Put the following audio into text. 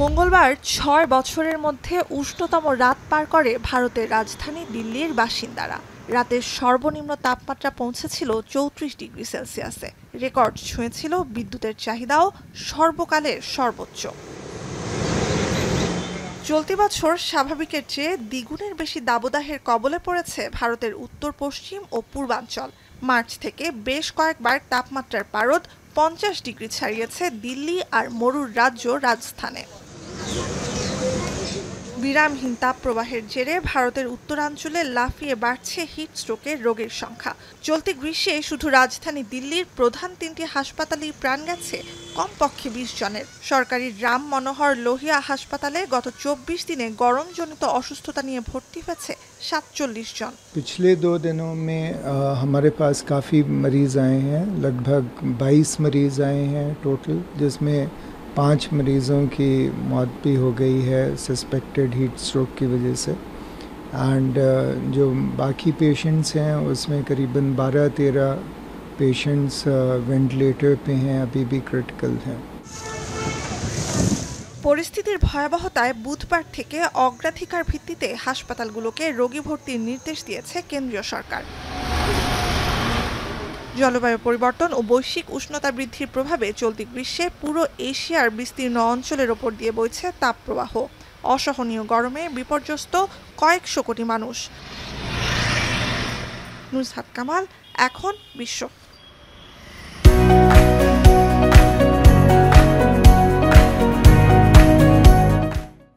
মঙ্গলবার ৬ বছরের মধ্যে উষ্ণতম রাত পার করে ভারতের রাজধানী দিল্লির বাসিন্দারা। রাতের সর্বনিম্ন তাপমাত্রা পৌঁছেছিল ৩৪ ডিগ্রি সেলসিয়াসে। রেকর্ড ছুঁয়েছিল বিদ্যুতের চাহিদাও সর্বকালের সর্বোচ্চ। চলতি বছর স্বাভাবিকের চেয়ে দ্বিগুণের বেশি দাবদাহের কবলে পড়েছে ভারতের উত্তর পশ্চিম ও পূর্বাঞ্চল। মার্চ থেকে বেশ কয়েকবার তাপমাত্রার পারদ ৫০ ডিগ্রি ছাড়িয়েছে দিল্লি আর মরুর রাজ্য রাজস্থানে। বিরামহীন তাপপ্রবাহের জেরে ভারতের উত্তরাঞ্চলে লাফিয়ে বাড়ছে হিটস্ট্রোকের রোগীর সংখ্যা। চলতি গ্রীষ্মে শুধু রাজধানী দিল্লির প্রধান ৩টি হাসপাতালেই প্রাণ গেছে কমপক্ষে ২০ জনের। সরকারি রাম মনোহর লোহিয়া হাসপাতালে গত ২৪ দিনে গরমজনিত অসুস্থতা নিয়ে ভর্তি হয়েছে ৪৭ জন। पिछले 2 दिनों में हमारे पास काफ़ी मरीज़ आए हैं, लगभग 22 मरीज़ आए हैं टोटल, जिसमें 5 मरीज़ों की मौत भी हो गई है सस्पेक्टेड हीट स्ट्रोक की वजह से। एंड जो बाकी पेशेंट्स हैं उसमें करीबन 12-13 पेशेंट्स वेंटिलेटर पे हैं, अभी भी क्रिटिकल हैं। পরিস্থিতির ভয়াবহতায় বুধবার থেকে অগ্রাধিকার ভিত্তিতে হাসপাতালগুলোকে রোগী ভর্তির নির্দেশ দিয়েছে কেন্দ্রীয় সরকার। জলবায়ু পরিবর্তন ও বৈশ্বিক উষ্ণতা বৃদ্ধির প্রভাবে চলতি গ্রীষ্মে পুরো এশিয়ার বিস্তীর্ণ অঞ্চলের ওপর দিয়ে বইছে তাপপ্রবাহ। অসহনীয় গরমে বিপর্যস্ত কয়েকশো কোটি মানুষ। নুসরাত কামাল, এখন বিশ্ব।